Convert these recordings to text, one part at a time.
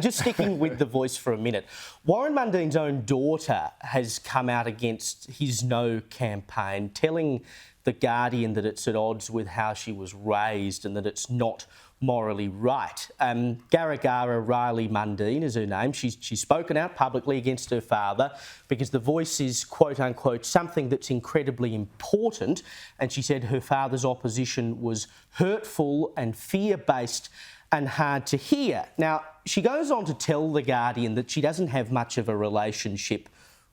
Just sticking with the voice for a minute, Warren Mundine's own daughter has come out against his No campaign, telling The Guardian that it's at odds with how she was raised and that it's not morally right. Garagara Riley Mundine is her name. She's spoken out publicly against her father because the voice is, quote unquote, something that's incredibly important. And she said her father's opposition was hurtful and fear-based and hard to hear. Now, she goes on to tell The Guardian that she doesn't have much of a relationship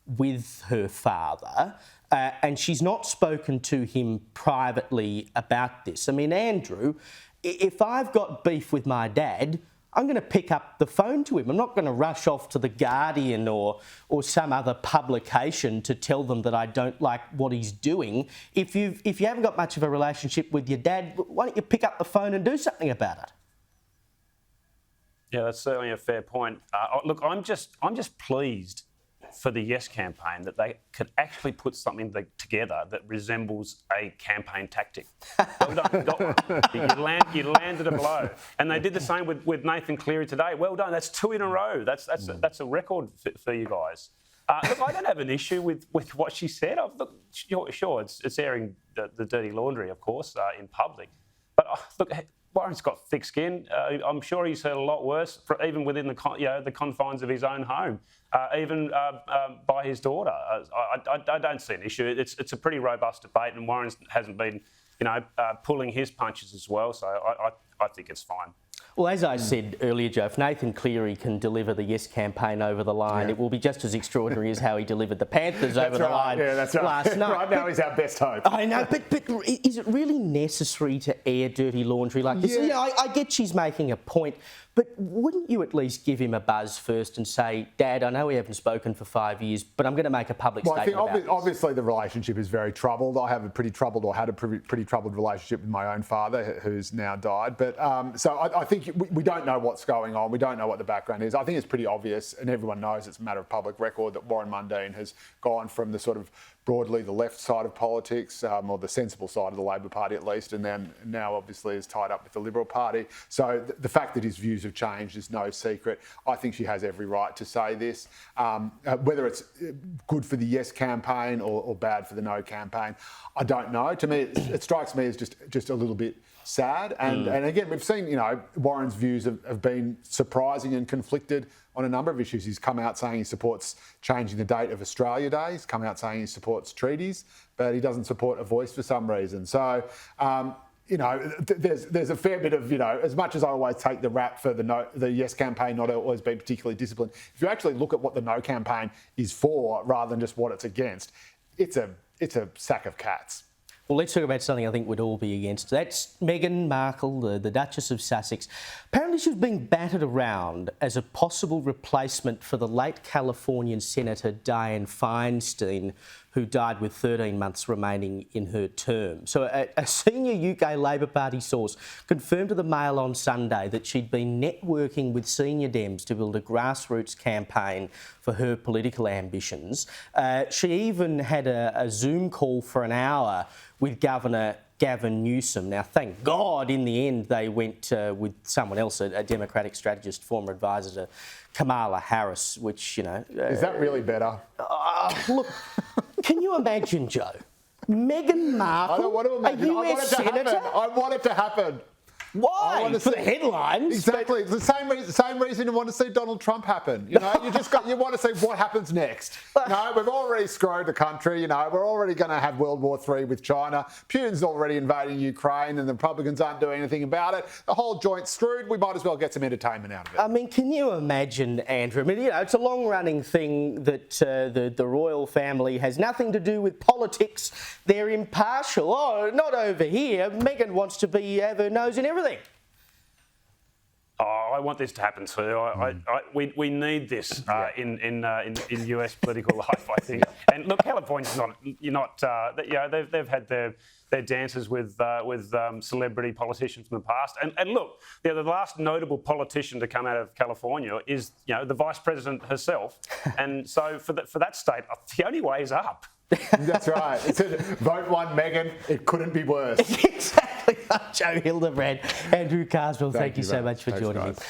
with her father, and she's not spoken to him privately about this. I mean, Andrew, if I've got beef with my dad, I'm going to pick up the phone to him. I'm not going to rush off to The Guardian or some other publication to tell them that I don't like what he's doing. If you haven't got much of a relationship with your dad, why don't you pick up the phone and do something about it? Yeah, that's certainly a fair point. Look, I'm just pleased for the Yes campaign that they could actually put something together that resembles a campaign tactic. Well done, got one. You landed a blow, and they did the same with Nathan Cleary today. Well done. That's 2 in a row. That's a record for you guys. Look, I don't have an issue with what she said. Look, sure, it's airing the dirty laundry, of course, in public. But look, Warren's got thick skin. I'm sure he's heard a lot worse, even within the confines of his own home, even by his daughter. I don't see an issue. It's a pretty robust debate, and Warren hasn't been, pulling his punches as well. So I think it's fine. Well, as I said earlier, Joe, if Nathan Cleary can deliver the Yes campaign over the line, it will be just as extraordinary as how he delivered the Panthers over the line last night. Right now, he's our best hope. I know, but is it really necessary to air dirty laundry like this? Yeah, I get she's making a point, but wouldn't you at least give him a buzz first and say, Dad, I know we haven't spoken for 5 years, but I'm going to make a public statement about this? Obviously the relationship is very troubled. I have a pretty troubled relationship with my own father, who's now died. But so I think we don't know what's going on. We don't know what the background is. I think it's pretty obvious, and everyone knows it's a matter of public record, that Warren Mundine has gone from the sort of broadly the left side of politics, or the sensible side of the Labor Party at least, and then now obviously is tied up with the Liberal Party. So the fact that his views have changed is no secret. I think she has every right to say this. Whether it's good for the Yes campaign or bad for the No campaign, I don't know. To me, it strikes me as just a little bit sad. And again, we've seen, Warren's views have been surprising and conflicted on a number of issues. He's come out saying he supports changing the date of Australia Day. He's come out saying he supports treaties, but he doesn't support a voice for some reason. So, there's a fair bit of, as much as I always take the rap for the Yes campaign not always being particularly disciplined, if you actually look at what the No campaign is for rather than just what it's against, it's a sack of cats. Well, let's talk about something I think we'd all be against. That's Meghan Markle, the Duchess of Sussex. Apparently she's being battered around as a possible replacement for the late Californian Senator Dianne Feinstein, who died with 13 months remaining in her term. So a senior UK Labor Party source confirmed to the Mail on Sunday that she'd been networking with senior Dems to build a grassroots campaign for her political ambitions. She even had a Zoom call for an hour with Governor Gavin Newsom. Now, thank God, in the end, they went with someone else, a Democratic strategist, former advisor to Kamala Harris, which, Is that really better? Look, can you imagine, Joe? Meghan Markle, I don't want to imagine. a US senator? I want it to happen. Why? For the headlines. Exactly. It's the same reason you want to see Donald Trump happen. You want to see what happens next. We've already screwed the country. We're already going to have World War III with China. Putin's already invading Ukraine, and the Republicans aren't doing anything about it. The whole joint's screwed. We might as well get some entertainment out of it. I mean, can you imagine, Andrew? I mean, it's a long-running thing that the royal family has nothing to do with politics. They're impartial. Oh, not over here. Meghan wants to have her nose in everything. Oh, I want this to happen too. We need this in US political life, I think. And look, California's they've had their dances with celebrity politicians in the past. And look, the last notable politician to come out of California is the Vice President herself. And so for that state, the only way is up. That's right. It's vote one, Meghan. It couldn't be worse. Exactly. Joe Hildebrand, Andrew Carswell, thank you so much for joining me.